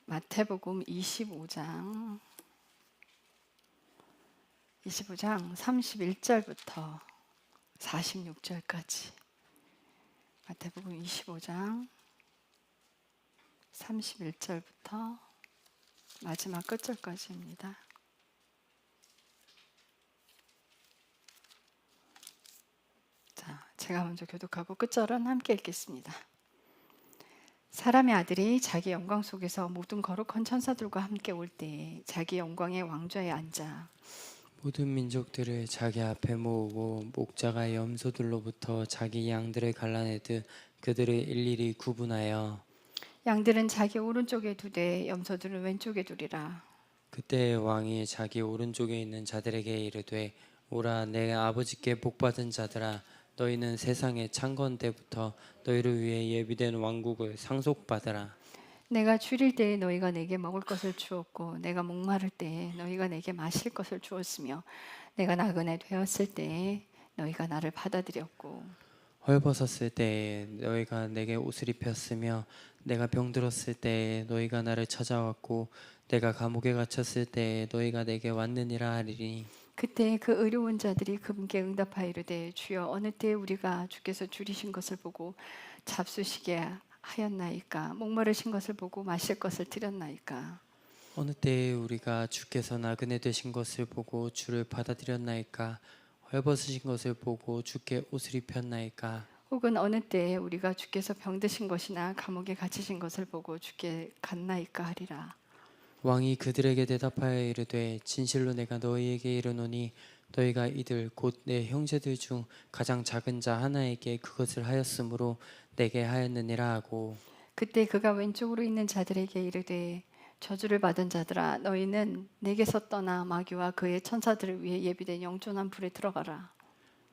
마태복음 25장 31절부터 46절까지. 마태복음 25장 31절부터 마지막 끝절까지입니다. 자, 제가 먼저 교독하고 끝절은 함께 읽겠습니다. 사람의 아들이 자기 영광 속에서 모든 거룩한 천사들과 함께 올 때에 자기 영광의 왕좌에 앉아 모든 민족들을 자기 앞에 모으고 목자가 염소들로부터 자기 양들을 갈라내듯 그들을 일일이 구분하여 양들은 자기 오른쪽에 두되 염소들은 왼쪽에 두리라. 그때 왕이 자기 오른쪽에 있는 자들에게 이르되 오라 내 아버지께 복받은 자들아 너희는 세상의 창건 때부터 너희를 위해 예비된 왕국을 상속받으라. 내가 줄일 때에 너희가 내게 먹을 것을 주었고 내가 목마를 때에 너희가 내게 마실 것을 주었으며 내가 나그네 되었을 때에 너희가 나를 받아들였고 헐벗었을 때에 너희가 내게 옷을 입혔으며 내가 병들었을 때에 너희가 나를 찾아왔고 내가 감옥에 갇혔을 때에 너희가 내게 왔느니라 하리니 그때 그 의로운 자들이 그분께 응답하여 이르되 주여 어느 때에 우리가 주께서 줄이신 것을 보고 잡수시게 하였나이까 목마르신 것을 보고 마실 것을 드렸나이까 어느 때에 우리가 주께서 나그네 되신 것을 보고 주를 받아들였나이까 헐벗으신 것을 보고 주께 옷을 입혔나이까 혹은 어느 때에 우리가 주께서 병드신 것이나 감옥에 갇히신 것을 보고 주께 갔나이까 하리라. 왕이 그들에게 대답하여 이르되 진실로 내가 너희에게 이르노니 너희가 이들 곧 내 형제들 중 가장 작은 자 하나에게 그것을 하였으므로 내게 하였느니라 하고 그때 그가 왼쪽으로 있는 자들에게 이르되 저주를 받은 자들아 너희는 내게서 떠나 마귀와 그의 천사들을 위해 예비된 영존한 불에 들어가라.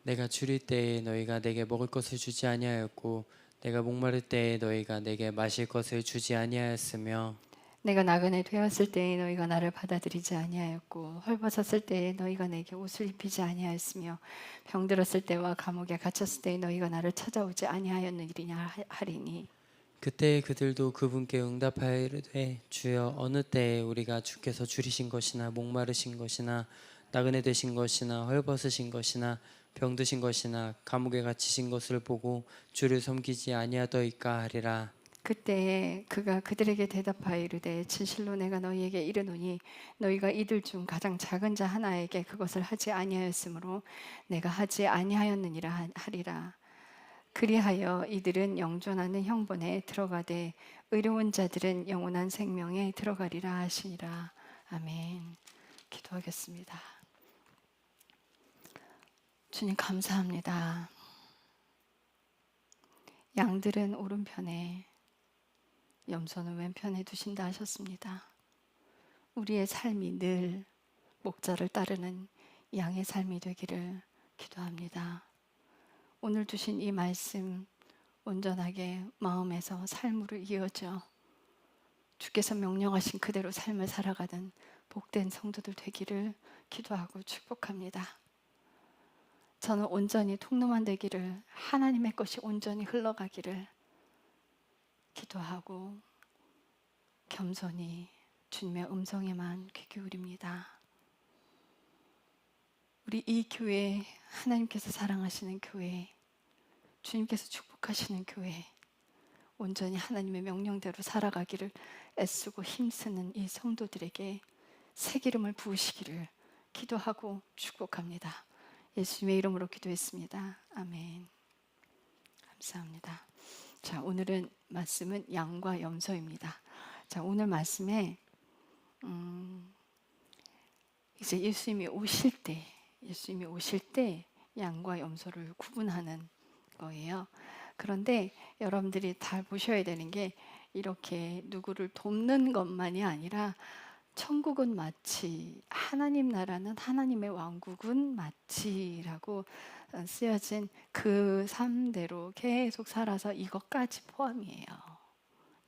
내가 줄일 때에 너희가 내게 먹을 것을 주지 아니하였고 내가 목마를 때에 너희가 내게 마실 것을 주지 아니하였으며 내가 나그네 되었을 때에 너희가 나를 받아들이지 아니하였고 헐벗었을 때에 너희가 내게 옷을 입히지 아니하였으며 병들었을 때와 감옥에 갇혔을 때에 너희가 나를 찾아오지 아니하였느니라 하리니 그때 그들도 그분께 응답하여 이르되 주여 어느 때에 우리가 주께서 줄이신 것이나 목마르신 것이나 나그네 되신 것이나 헐벗으신 것이나 병드신 것이나 감옥에 갇히신 것을 보고 주를 섬기지 아니하더이까 하리라. 그때에 그가 그들에게 대답하여 이르되 진실로 내가 너희에게 이르노니 너희가 이들 중 가장 작은 자 하나에게 그것을 하지 아니하였으므로 내가 하지 아니하였느니라 하리라. 그리하여 이들은 영존하는 형번에 들어가되 의로운 자들은 영원한 생명에 들어가리라 하시니라. 아멘. 기도하겠습니다. 주님 감사합니다. 양들은 오른편에 염소는 왼편에 두신다 하셨습니다. 우리의 삶이 늘 목자를 따르는 양의 삶이 되기를 기도합니다. 오늘 주신 이 말씀 온전하게 마음에서 삶으로 이어져 주께서 명령하신 그대로 삶을 살아가는 복된 성도들 되기를 기도하고 축복합니다. 저는 온전히 통로만 되기를 하나님의 것이 온전히 흘러가기를 기도하고 겸손히 주님의 음성에만 귀 기울입니다. 우리 이 교회, 하나님께서 사랑하시는 교회, 주님께서 축복하시는 교회, 온전히 하나님의 명령대로 살아가기를 애쓰고 힘쓰는 이 성도들에게 새 기름을 부으시기를 기도하고 축복합니다. 예수님의 이름으로 기도했습니다. 아멘. 감사합니다. 자, 오늘은 말씀은 양과 염소입니다. 자, 오늘 말씀에 이제 예수님이 오실 때 양과 염소를 구분하는 거예요. 그런데 여러분들이 다 보셔야 되는 게 이렇게 누구를 돕는 것만이 아니라 천국은 마치 하나님 나라는 하나님의 왕국은 마치라고 쓰여진 그 삶대로 계속 살아서 이것까지 포함이에요.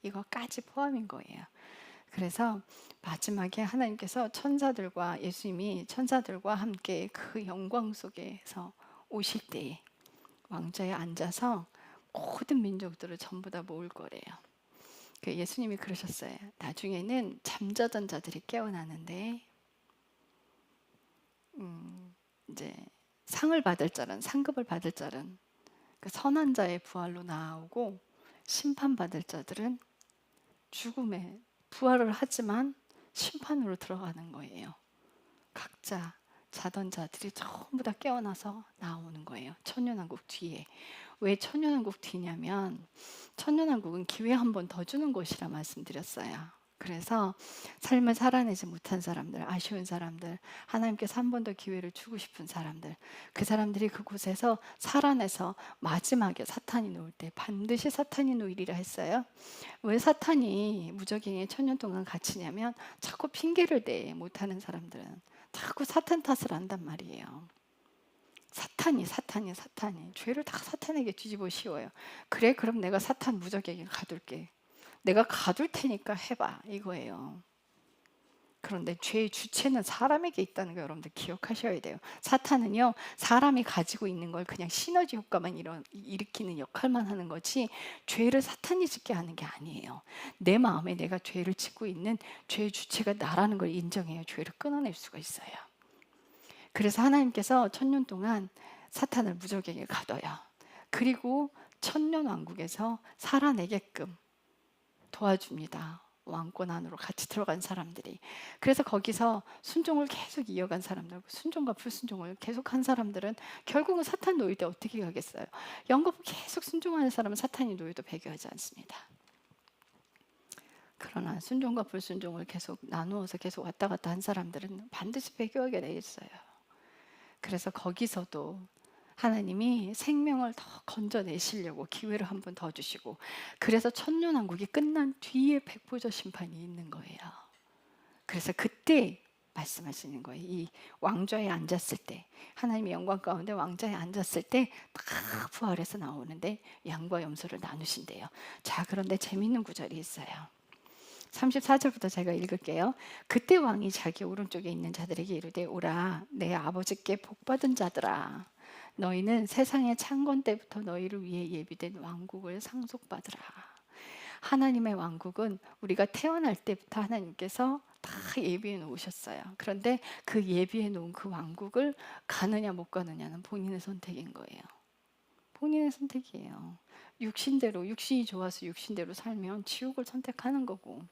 이것까지 포함인 거예요. 그래서 마지막에 하나님께서 천사들과 예수님이 천사들과 함께 그 영광 속에서 오실 때에 왕좌에 앉아서 모든 민족들을 전부 다 모을 거래요. 그 예수님이 그러셨어요. 나중에는 잠자던 자들이 깨어나는데 이제 상을 받을 자는, 상급을 받을 자는 그 선한 자의 부활로 나오고, 심판받을 자들은 죽음에 부활을 하지만 심판으로 들어가는 거예요. 각자 자던 자들이 전부 다 깨어나서 나오는 거예요. 천년왕국 뒤에. 왜 천년왕국 뒤냐면 천년왕국은 기회 한 번 더 주는 곳이라 말씀드렸어요. 그래서 삶을 살아내지 못한 사람들, 아쉬운 사람들, 하나님께서 한 번 더 기회를 주고 싶은 사람들, 그 사람들이 그곳에서 살아내서 마지막에 사탄이 놓을 때 반드시 사탄이 놓이리라 했어요. 왜 사탄이 무적행에 천년 동안 갇히냐면 자꾸 핑계를 대, 못하는 사람들은 자꾸 사탄 탓을 한단 말이에요. 사탄이 죄를 다 사탄에게 뒤집어 씌워요. 그래, 그럼 내가 사탄 무적에게 가둘게. 내가 가둘 테니까 해봐, 이거예요. 그런데 죄의 주체는 사람에게 있다는 거 여러분들 기억하셔야 돼요. 사탄은요, 사람이 가지고 있는 걸 그냥 시너지 효과만 일으키는 역할만 하는 거지, 죄를 사탄이 짓게 하는 게 아니에요. 내 마음에 내가 죄를 짓고 있는 죄의 주체가 나라는 걸 인정해야 죄를 끊어낼 수가 있어요. 그래서 하나님께서 천년 동안 사탄을 무적에게 가둬요. 그리고 천년 왕국에서 살아내게끔 도와줍니다. 왕권 안으로 같이 들어간 사람들이. 그래서 거기서 순종을 계속 이어간 사람들, 순종과 불순종을 계속한 사람들은 결국은 사탄 놓일 때 어떻게 가겠어요? 영겁 계속 순종하는 사람은 사탄이 놓여도 배교하지 않습니다. 그러나 순종과 불순종을 계속 나누어서 계속 왔다 갔다 한 사람들은 반드시 배교하게 돼 있어요. 그래서 거기서도 하나님이 생명을 더 건져내시려고 기회를 한 번 더 주시고, 그래서 천년왕국이 끝난 뒤에 백보자 심판이 있는 거예요. 그래서 그때 말씀하시는 거예요. 이 왕좌에 앉았을 때, 하나님의 영광 가운데 왕좌에 앉았을 때 다 부활해서 나오는데 양과 염소를 나누신대요. 자, 그런데 재밌는 구절이 있어요. 34절부터 제가 읽을게요. 그때 왕이 자기 오른쪽에 있는 자들에게 이르되, 오라, 내 아버지께 복받은 자들아, 너희는 세상의 창건 때부터 너희를 위해 예비된 왕국을 상속받으라. 하나님의 왕국은 우리가 태어날 때부터 하나님께서 다 예비해 놓으셨어요. 그런데 그 예비해 놓은 그 왕국을 가느냐 못 가느냐는 본인의 선택인 거예요. 본인의 선택이에요. 육신대로, 육신이 좋아서 육신대로 살면 지옥을 선택하는 거고,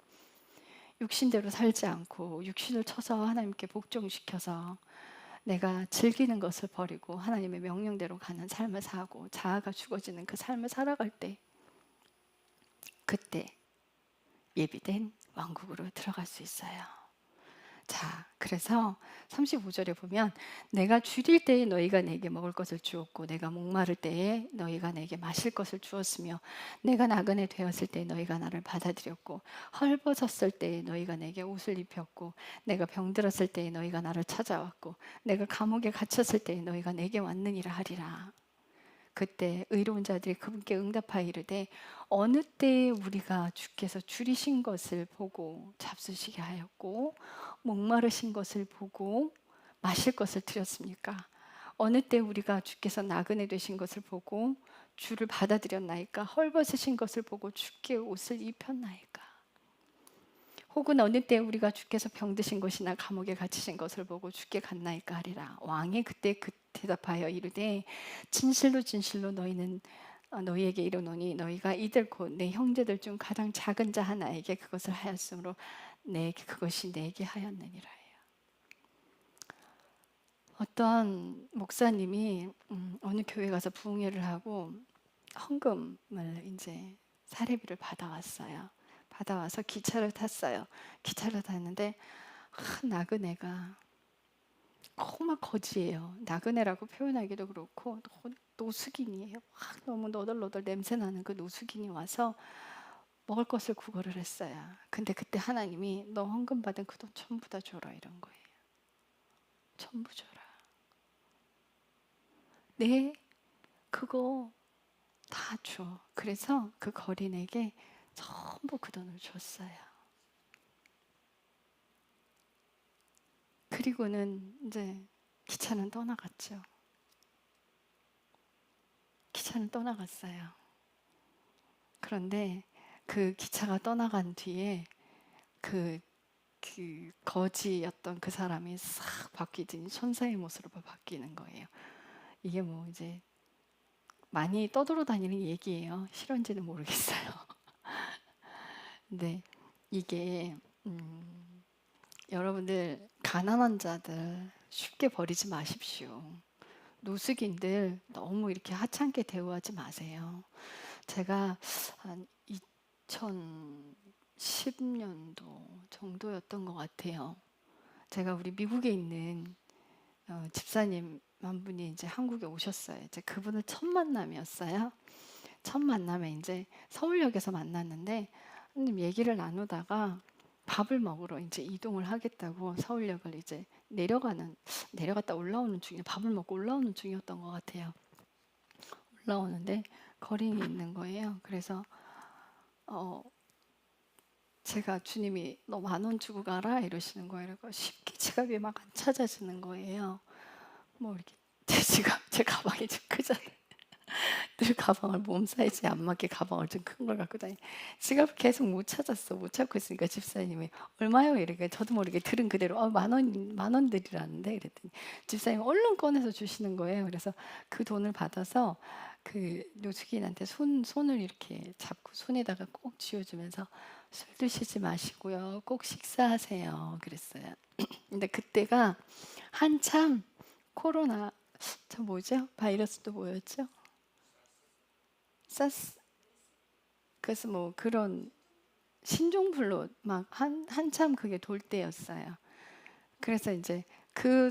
육신대로 살지 않고 육신을 쳐서 하나님께 복종시켜서 내가 즐기는 것을 버리고 하나님의 명령대로 가는 삶을 사고 자아가 죽어지는 그 삶을 살아갈 때, 그때 예비된 왕국으로 들어갈 수 있어요. 자, 그래서 35절에 보면 내가 줄일 때에 너희가 내게 먹을 것을 주었고 내가 목마를 때에 너희가 내게 마실 것을 주었으며 내가 나그네 되었을 때에 너희가 나를 받아들였고 헐벗었을 때에 너희가 내게 옷을 입혔고 내가 병들었을 때에 너희가 나를 찾아왔고 내가 감옥에 갇혔을 때에 너희가 내게 왔느니라 하리라. 그때 의로운 자들이 그분께 응답하여 이르되, 어느 때에 우리가 주께서 줄이신 것을 보고 잡수시게 하였고 목마르신 것을 보고 마실 것을 드렸습니까? 어느 때 우리가 주께서 나그네 되신 것을 보고 주를 받아들였나이까? 헐벗으신 것을 보고 주께 옷을 입혔나이까? 혹은 어느 때 우리가 주께서 병드신 것이나 감옥에 갇히신 것을 보고 주께 갔나이까 하리라. 왕이 그때 대답하여 이르되, 진실로 진실로 너희는 너희에게 이르노니 너희가 이들 곧 내 형제들 중 가장 작은 자 하나에게 그것을 하였으므로 그것이 내게 하였느니라 해요. 어떤 목사님이 어느 교회 가서 부흥회를 하고 헌금을 이제 사례비를 받아왔어요. 받아와서 기차를 탔어요. 기차를 탔는데 나그네가 정말 거지예요. 나그네라고 표현하기도 그렇고 노숙인이에요. 너무 너덜너덜 냄새나는 그 노숙인이 와서 먹을 것을 구걸을 했어요. 근데 그때 하나님이 너 헌금 받은 그 돈 전부 다 줘라 이런 거예요. 전부 줘라. 네, 그거 다 줘. 그래서 그 거린에게 전부 그 돈을 줬어요. 그리고는 이제 기차는 떠나갔죠. 기차는 떠나갔어요. 그런데 그 기차가 떠나간 뒤에 그 거지였던 그 사람이 싹 바뀌더니 천사의 모습으로 바뀌는 거예요. 이게 뭐 이제 많이 떠돌아다니는 얘기예요. 실화인지는 모르겠어요. 근데 이게 여러분들 가난한 자들 쉽게 버리지 마십시오. 노숙인들 너무 이렇게 하찮게 대우하지 마세요. 제가 한 2010년도 정도였던 것 같아요. 제가 우리 미국에 있는 집사님 한 분이 이제 한국에 오셨어요. 이제 그분을 첫 만남이었어요. 첫 만남에 이제 서울역에서 만났는데 얘기를 나누다가 밥을 먹으러 이제 이동을 하겠다고 서울역을 이제 내려갔다 올라오는 중에 밥을 먹고 올라오는 중이었던 것 같아요. 올라오는데 거린이 있는 거예요. 그래서 제가 주님이 너 10,000원 주고 가라 이러시는 거예요. 그래서 쉽게 지갑이 막 안 찾아지는 거예요. 뭐 이렇게 제 가방이 좀 크잖아요. 늘 가방을 몸 사이즈에 안 맞게 가방을 좀 큰 걸 갖고 다니. 지갑을 계속 못 찾았어. 못 찾고 있으니까 집사님이 얼마요? 이렇게 저도 모르게 들은 그대로 10,000원 드리라는데 그랬더니 집사님이 얼른 꺼내서 주시는 거예요. 그래서 그 돈을 받아서 그 노숙인한테 손을 이렇게 잡고 손에다가 꼭 쥐어주면서 술 드시지 마시고요. 꼭 식사하세요. 그랬어요. 근데 그때가 한참 코로나 저 뭐죠? 바이러스 또 뭐였죠? 사스. 그래서 뭐 그런 신종플루 막 한참 그게 돌 때였어요. 그래서 이제 그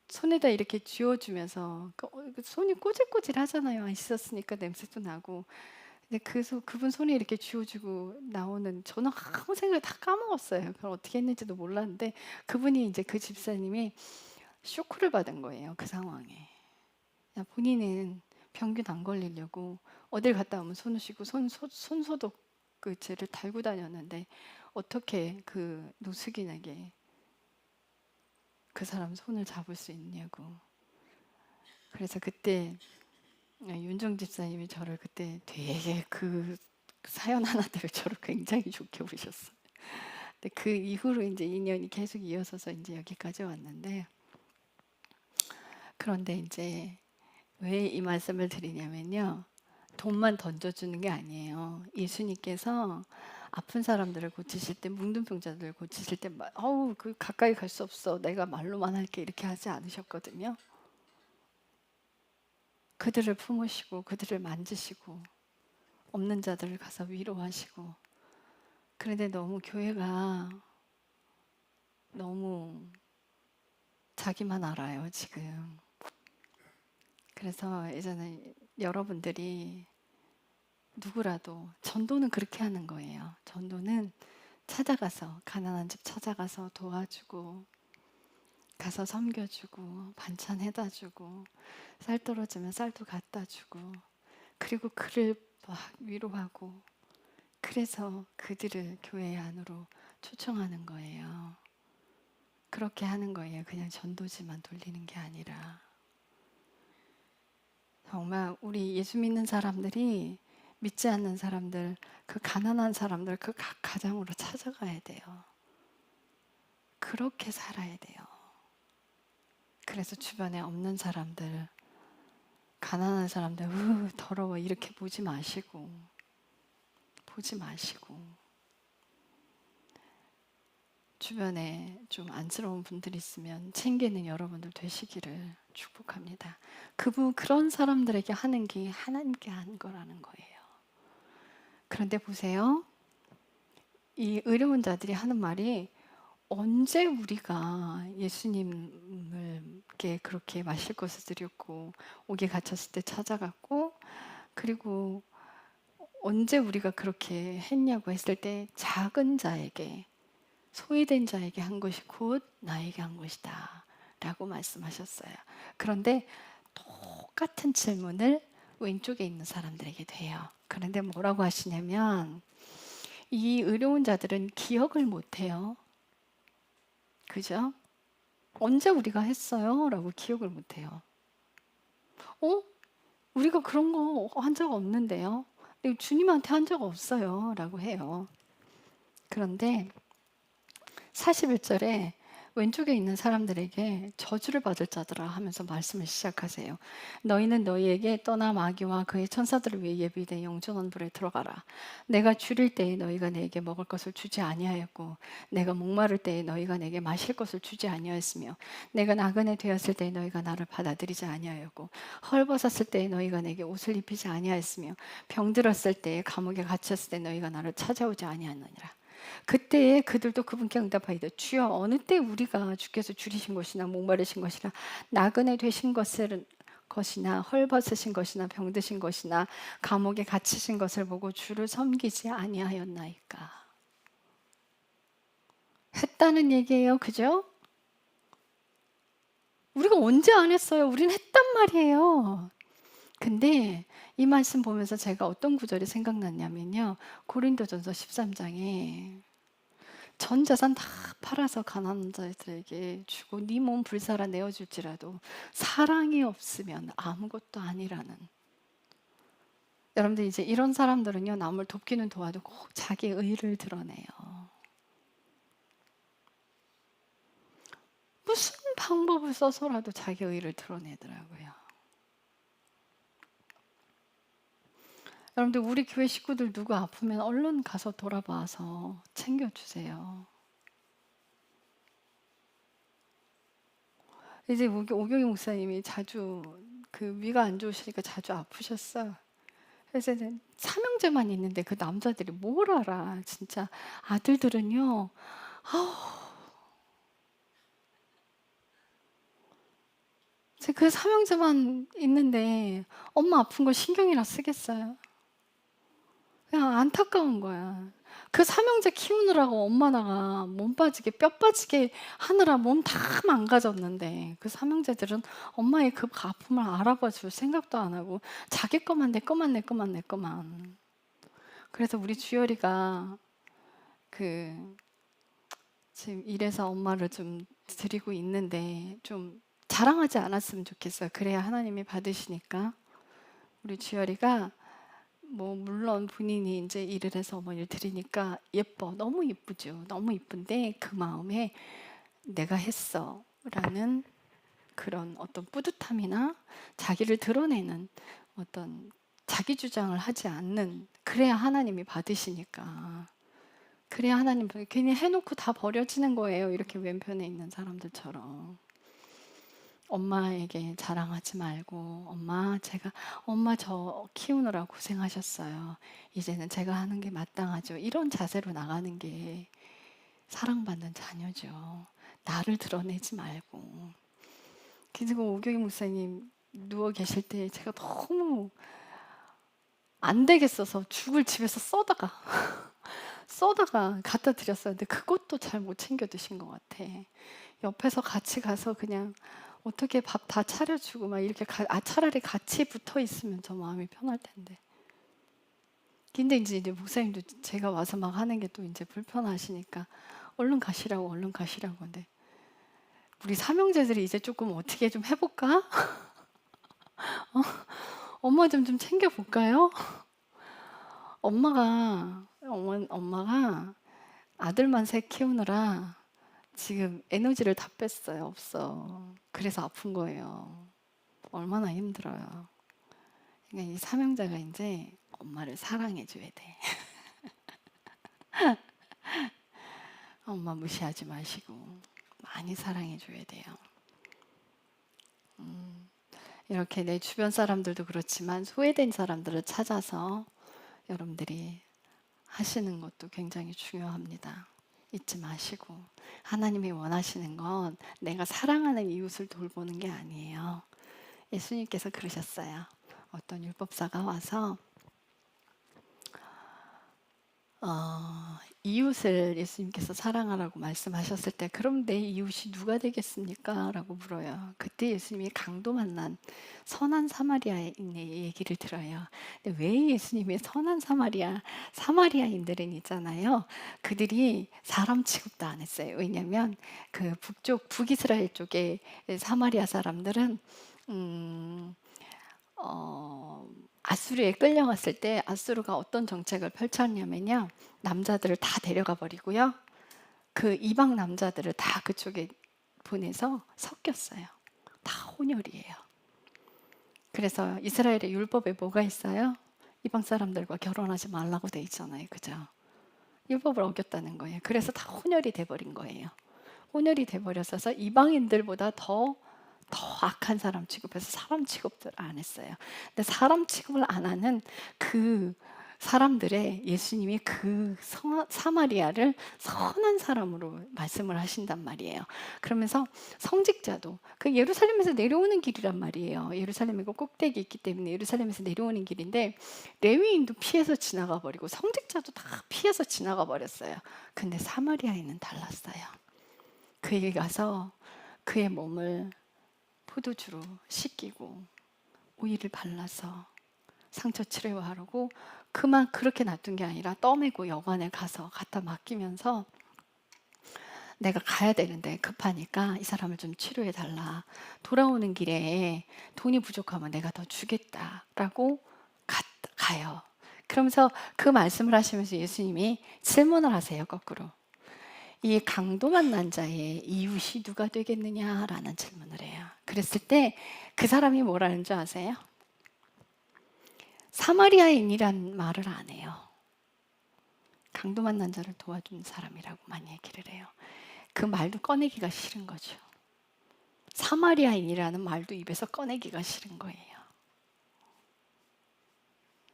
손에다 이렇게 쥐어주면서 그 손이 꼬질꼬질 하잖아요. 안 씻었으니까 냄새도 나고. 근데 그분 손에 이렇게 쥐어주고 나오는 저는 아무 생각 다 까먹었어요. 그걸 어떻게 했는지도 몰랐는데 그분이 이제 그 집사님이 쇼크를 받은 거예요. 그 상황에. 본인은 병균 안 걸리려고 어딜 갔다 오면 손을 씻고 손소독 그 젤을 달고 다녔는데 어떻게 그 노숙인에게 그 사람 손을 잡을 수 있냐고. 그래서 그때 윤정 집사님이 저를 그때 되게 그 사연 하나 때문에 저를 굉장히 좋게 보셨어요. 근데 그 이후로 이제 인연이 계속 이어서서 이제 여기까지 왔는데 그런데 이제 왜 이 말씀을 드리냐면요. 돈만 던져주는 게 아니에요. 예수님께서 아픈 사람들을 고치실 때, 뭉둥병자들을 고치실 때, 어우, 그 가까이 갈 수 없어. 내가 말로만 할게. 이렇게 하지 않으셨거든요. 그들을 품으시고, 그들을 만지시고, 없는 자들을 가서 위로하시고. 그런데 너무 교회가 너무 자기만 알아요, 지금. 그래서 이제는 여러분들이 누구라도 전도는 그렇게 하는 거예요. 전도는 찾아가서 가난한 집 찾아가서 도와주고 가서 섬겨주고 반찬 해다 주고 쌀 떨어지면 쌀도 갖다 주고 그리고 그를 막 위로하고 그래서 그들을 교회 안으로 초청하는 거예요. 그렇게 하는 거예요. 그냥 전도지만 돌리는 게 아니라 정말 우리 예수 믿는 사람들이 믿지 않는 사람들, 그 가난한 사람들 그 각 가정으로 찾아가야 돼요. 그렇게 살아야 돼요. 그래서 주변에 없는 사람들, 가난한 사람들, 더러워 이렇게 보지 마시고 주변에 좀 안쓰러운 분들이 있으면 챙기는 여러분들 되시기를 축복합니다. 그런 사람들에게 하는 게 하나님께 하는 거라는 거예요. 그런데 보세요. 이 의로운 자들이 하는 말이 언제 우리가 예수님을께 그렇게 마실 것을 드렸고 옥에 갇혔을 때 찾아갔고 그리고 언제 우리가 그렇게 했냐고 했을 때 작은 자에게 소외된 자에게 한 것이 곧 나에게 한 것이다 라고 말씀하셨어요. 그런데 똑같은 질문을 왼쪽에 있는 사람들에게 돼요. 그런데 뭐라고 하시냐면 이 의로운 자들은 기억을 못해요. 그죠? 언제 우리가 했어요? 라고 기억을 못해요. 우리가 그런 거 한 적 없는데요? 근데 주님한테 한 적 없어요 라고 해요. 그런데 41절에 왼쪽에 있는 사람들에게 저주를 받을 자들아 하면서 말씀을 시작하세요. 너희는 너희에게 떠나 마귀와 그의 천사들을 위해 예비된 영전한 불에 들어가라. 내가 줄일 때에 너희가 내게 먹을 것을 주지 아니하였고 내가 목마를 때에 너희가 내게 마실 것을 주지 아니하였으며 내가 나그네 되었을 때에 너희가 나를 받아들이지 아니하였고 헐벗었을 때에 너희가 내게 옷을 입히지 아니하였으며 병들었을 때에 감옥에 갇혔을 때 너희가 나를 찾아오지 아니하느니라. 그때에 그들도 그분께 응답하이되 주여 어느 때 우리가 주께서 줄이신 것이나 목마르신 것이나 나그네 되신 것이나 헐벗으신 것이나 병드신 것이나 감옥에 갇히신 것을 보고 주를 섬기지 아니하였나이까. 했다는 얘기예요. 그죠? 우리가 언제 안 했어요? 우린 했단 말이에요. 근데 이 말씀 보면서 제가 어떤 구절이 생각났냐면요. 고린도전서 13장에 전 재산 다 팔아서 가난한 자들에게 주고 네 몸 불살아 내어줄지라도 사랑이 없으면 아무것도 아니라는. 여러분들 이제 이런 사람들은요, 남을 돕기는 도와도 꼭 자기 의를 드러내요. 무슨 방법을 써서라도 자기 의를 드러내더라고요. 여러분들 우리 교회 식구들 누구 아프면 얼른 가서 돌아봐서 챙겨주세요. 이제 오경희 목사님이 자주 그 위가 안 좋으시니까 자주 아프셨어요. 그래서 이제 삼형제만 있는데 그 남자들이 뭘 알아. 진짜 아들들은요. 그 삼형제만 있는데 엄마 아픈 걸 신경이나 쓰겠어요. 그냥 안타까운 거야. 그 삼형제 키우느라고 엄마나가 몸 빠지게 뼈 빠지게 하느라 몸 다 망가졌는데 그 삼형제들은 엄마의 그 아픔을 알아봐 줄 생각도 안 하고 자기 것만 내 것만 내 것만 내 것만. 그래서 우리 주열이가 그 지금 일해서 엄마를 좀 드리고 있는데 좀 자랑하지 않았으면 좋겠어요. 그래야 하나님이 받으시니까. 우리 주열이가 뭐 물론 본인이 이제 일을 해서 어머니를 드리니까 예뻐. 너무 예쁘죠. 너무 예쁜데 그 마음에 내가 했어라는 그런 어떤 뿌듯함이나 자기를 드러내는 어떤 자기 주장을 하지 않는, 그래야 하나님이 받으시니까. 그래야 하나님 괜히 해놓고 다 버려지는 거예요. 이렇게 왼편에 있는 사람들처럼. 엄마에게 자랑하지 말고 엄마 저 키우느라 고생하셨어요. 이제는 제가 하는 게 마땅하죠. 이런 자세로 나가는 게 사랑받는 자녀죠. 나를 드러내지 말고. 그리고 오경희 목사님 누워 계실 때 제가 너무 안 되겠어서 죽을 집에서 써다가 갖다 드렸어요. 근데 그것도 잘 못 챙겨 드신 것 같아. 옆에서 같이 가서 그냥 어떻게 밥 다 차려주고 막 이렇게 차라리 같이 붙어 있으면 저 마음이 편할 텐데. 근데 이제 목사님도 제가 와서 막 하는 게 또 이제 불편하시니까 얼른 가시라고 근데 우리 삼형제들이 이제 조금 어떻게 좀 해볼까? 엄마 좀 챙겨볼까요? 엄마가 아들만 셋 키우느라 지금 에너지를 다 뺐어요. 없어. 그래서 아픈 거예요. 얼마나 힘들어요. 그러니까 이 삼형제가 이제 엄마를 사랑해줘야 돼. 엄마 무시하지 마시고 많이 사랑해줘야 돼요. 이렇게 내 주변 사람들도 그렇지만 소외된 사람들을 찾아서 여러분들이 하시는 것도 굉장히 중요합니다. 잊지 마시고 하나님이 원하시는 건 내가 사랑하는 이웃을 돌보는 게 아니에요. 예수님께서 그러셨어요. 어떤 율법사가 와서 이웃을 예수님께서 사랑하라고 말씀하셨을 때 그럼 내 이웃이 누가 되겠습니까? 라고 물어요. 그때 예수님이 강도 만난 선한 사마리아인의 얘기를 들어요. 근데 왜 예수님이 선한 사마리아인들은 있잖아요. 그들이 사람 취급도 안 했어요. 왜냐하면 그 북이스라엘 쪽에 사마리아 사람들은 아수르에 끌려갔을 때 아수르가 어떤 정책을 펼쳤냐면요. 남자들을 다 데려가 버리고요. 그 이방 남자들을 다 그쪽에 보내서 섞였어요. 다 혼혈이에요. 그래서 이스라엘의 율법에 뭐가 있어요? 이방 사람들과 결혼하지 말라고 돼 있잖아요. 그죠? 율법을 어겼다는 거예요. 그래서 다 혼혈이 돼버린 거예요. 혼혈이 돼버려서 이방인들보다 더 악한 사람 취급해서 사람 취급을 안 했어요. 근데 사람 취급을 안 하는 그 사람들의 예수님이 그 사마리아를 선한 사람으로 말씀을 하신단 말이에요. 그러면서 성직자도 그 예루살렘에서 내려오는 길이란 말이에요. 예루살렘에 그 꼭대기 있기 때문에 예루살렘에서 내려오는 길인데 레위인도 피해서 지나가 버리고 성직자도 다 피해서 지나가 버렸어요. 근데 사마리아인은 달랐어요. 그에게 가서 그의 몸을 포도주로 씻기고 오일을 발라서 상처 치료하라고 그만 그렇게 놔둔 게 아니라 떠매고 여관에 가서 갖다 맡기면서 내가 가야 되는데 급하니까 이 사람을 좀 치료해 달라. 돌아오는 길에 돈이 부족하면 내가 더 주겠다라고 가요. 그러면서 그 말씀을 하시면서 예수님이 질문을 하세요. 거꾸로. 이 강도 만난 자의 이웃이 누가 되겠느냐라는 질문을 해요. 그랬을 때 그 사람이 뭐라는 줄 아세요? 사마리아인이란 말을 안 해요. 강도 만난 자를 도와주는 사람이라고만 얘기를 해요. 그 말도 꺼내기가 싫은 거죠. 사마리아인이라는 말도 입에서 꺼내기가 싫은 거예요.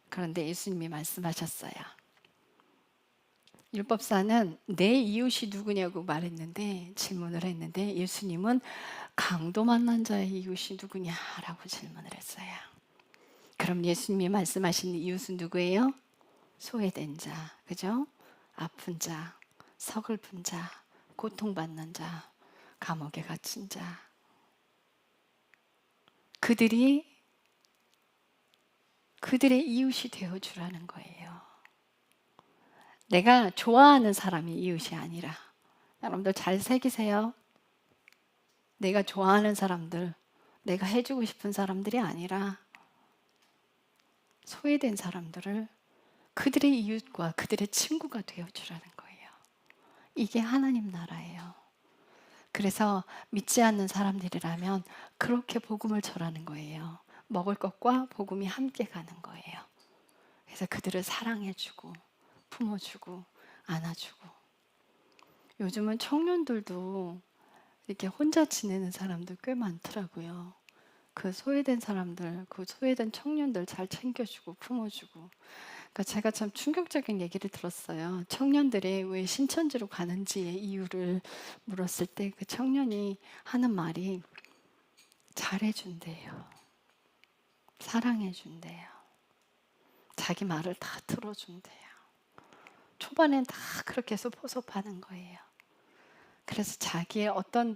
그런데 예수님이 말씀하셨어요. 율법사는 내 이웃이 누구냐고 말했는데 질문을 했는데 예수님은 강도 만난 자의 이웃이 누구냐라고 질문을 했어요. 그럼 예수님이 말씀하신 이웃은 누구예요? 소외된 자, 그죠? 아픈 자, 서글픈 자, 고통받는 자, 감옥에 갇힌 자. 그들의 이웃이 되어주라는 거예요. 내가 좋아하는 사람이 이웃이 아니라 여러분들 잘 새기세요. 내가 좋아하는 사람들, 내가 해주고 싶은 사람들이 아니라 소외된 사람들을 그들의 이웃과 그들의 친구가 되어주라는 거예요. 이게 하나님 나라예요. 그래서 믿지 않는 사람들이라면 그렇게 복음을 전하는 거예요. 먹을 것과 복음이 함께 가는 거예요. 그래서 그들을 사랑해주고 품어주고 안아주고. 요즘은 청년들도 이렇게 혼자 지내는 사람들 꽤 많더라고요. 그 소외된 사람들, 그 소외된 청년들 잘 챙겨주고 품어주고. 그러니까 제가 참 충격적인 얘기를 들었어요. 청년들이 왜 신천지로 가는지의 이유를 물었을 때 그 청년이 하는 말이 잘해준대요. 사랑해준대요. 자기 말을 다 들어준대요. 초반엔 다 그렇게 소포섭하는 거예요. 그래서 자기의 어떤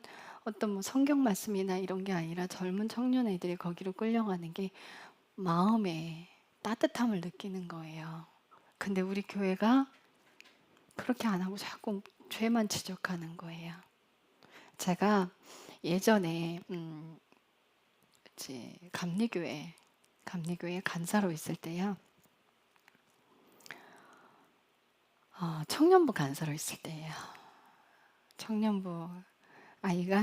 뭐 성경 말씀이나 이런 게 아니라 젊은 청년 애들이 거기로 끌려가는 게 마음에 따뜻함을 느끼는 거예요. 근데 우리 교회가 그렇게 안 하고 자꾸 죄만 지적하는 거예요. 제가 예전에 감리교회 간사로 있을 때요. 청년부 간사로 있을 때예요. 청년부 아이가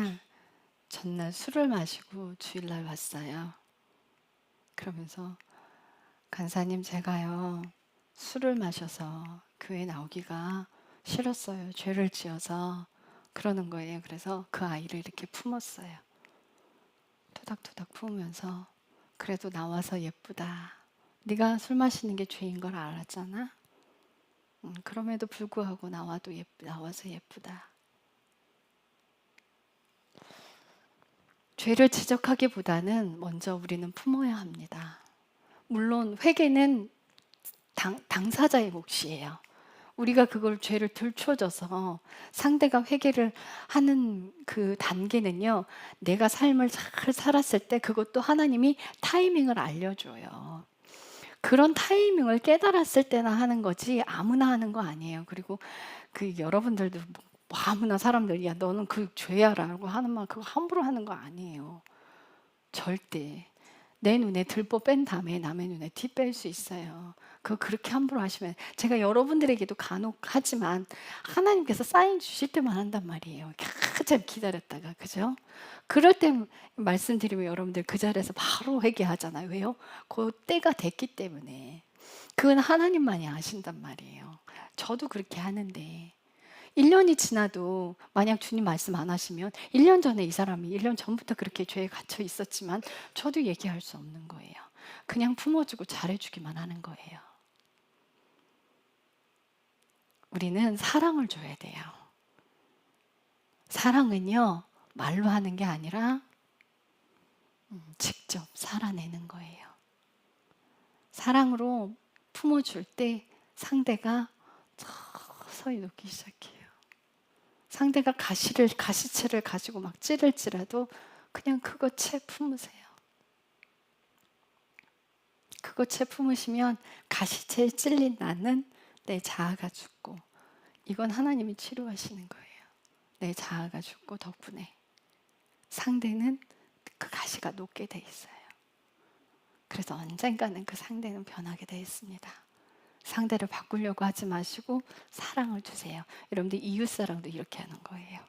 전날 술을 마시고 주일날 왔어요. 그러면서 간사님 제가요 술을 마셔서 교회 나오기가 싫었어요. 죄를 지어서 그러는 거예요. 그래서 그 아이를 이렇게 품었어요. 토닥토닥 품으면서 그래도 나와서 예쁘다. 네가 술 마시는 게 죄인 걸 알았잖아. 그럼에도 불구하고 나와서 예쁘다. 죄를 지적하기보다는 먼저 우리는 품어야 합니다. 물론 회개는 당사자의 몫이에요. 우리가 그걸 죄를 들춰줘서 상대가 회개를 하는 그 단계는요. 내가 삶을 잘 살았을 때 그것도 하나님이 타이밍을 알려줘요. 그런 타이밍을 깨달았을 때나 하는 거지 아무나 하는 거 아니에요. 그리고 그 여러분들도 뭐 아무나 사람들이 야 너는 그 죄야라고 하는 말 그거 함부로 하는 거 아니에요. 절대. 내 눈에 들보 뺀 다음에 남의 눈에 티 뺄 수 있어요. 그거 그렇게 함부로 하시면, 제가 여러분들에게도 간혹 하지만 하나님께서 사인 주실 때만 한단 말이에요. 한참 기다렸다가, 그죠? 그럴 때 말씀드리면 여러분들 그 자리에서 바로 회개하잖아요. 왜요? 그 때가 됐기 때문에. 그건 하나님만이 아신단 말이에요. 저도 그렇게 하는데 1년이 지나도 만약 주님 말씀 안 하시면 1년 전에 이 사람이 1년 전부터 그렇게 죄에 갇혀 있었지만 저도 얘기할 수 없는 거예요. 그냥 품어주고 잘해주기만 하는 거예요. 우리는 사랑을 줘야 돼요. 사랑은요, 말로 하는 게 아니라 직접 살아내는 거예요. 사랑으로 품어줄 때 상대가 서서히 녹기 시작해요. 상대가 가시채를 가지고 막 찌를지라도 그냥 그거 채 품으세요. 그거 채 품으시면 가시채에 찔린 나는 내 자아가 죽고, 이건 하나님이 치료하시는 거예요. 내 자아가 죽고 덕분에 상대는 그 가시가 녹게 돼 있어요. 그래서 언젠가는 그 상대는 변하게 돼 있습니다. 상대를 바꾸려고 하지 마시고 사랑을 주세요. 여러분들 이웃사랑도 이렇게 하는 거예요.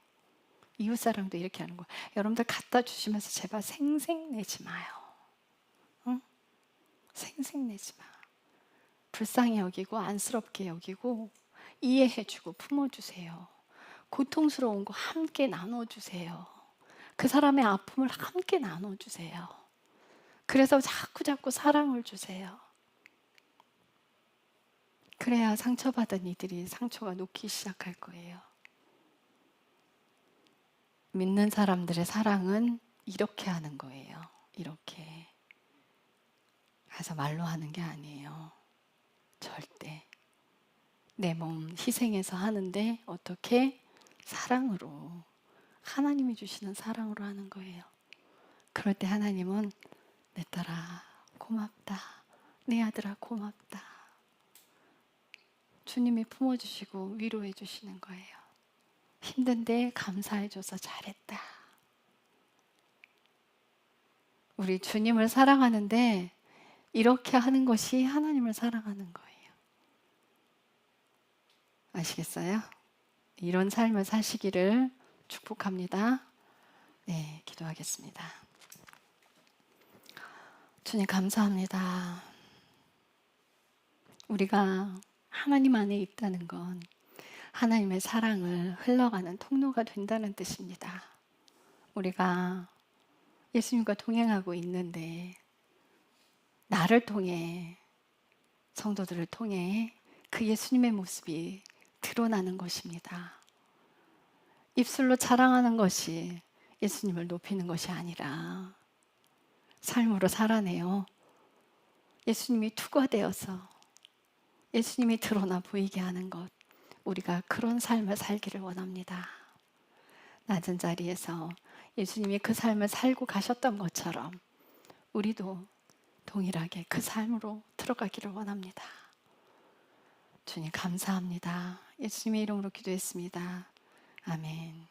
이웃사랑도 이렇게 하는 거예요. 여러분들 갖다 주시면서 제발 생색내지 마요. 응? 생색내지 마. 불쌍히 여기고 안쓰럽게 여기고 이해해주고 품어주세요. 고통스러운 거 함께 나눠주세요. 그 사람의 아픔을 함께 나눠주세요. 그래서 자꾸 사랑을 주세요. 그래야 상처받은 이들이 상처가 녹기 시작할 거예요. 믿는 사람들의 사랑은 이렇게 하는 거예요. 이렇게. 가서 말로 하는 게 아니에요. 절대. 내 몸 희생해서 하는데 어떻게? 사랑으로. 하나님이 주시는 사랑으로 하는 거예요. 그럴 때 하나님은 내 딸아 고맙다. 내 아들아 고맙다. 주님이 품어주시고 위로해 주시는 거예요. 힘든데 감사해줘서 잘했다. 우리 주님을 사랑하는데 이렇게 하는 것이 하나님을 사랑하는 거예요. 아시겠어요? 이런 삶을 사시기를 축복합니다. 네, 기도하겠습니다. 주님 감사합니다. 우리가 하나님 안에 있다는 건 하나님의 사랑을 흘러가는 통로가 된다는 뜻입니다. 우리가 예수님과 동행하고 있는데 나를 통해, 성도들을 통해 그 예수님의 모습이 드러나는 것입니다. 입술로 자랑하는 것이 예수님을 높이는 것이 아니라 삶으로 살아내요. 예수님이 투과되어서 예수님이 드러나 보이게 하는 것, 우리가 그런 삶을 살기를 원합니다. 낮은 자리에서 예수님이 그 삶을 살고 가셨던 것처럼 우리도 동일하게 그 삶으로 들어가기를 원합니다. 주님 감사합니다. 예수님의 이름으로 기도했습니다. 아멘.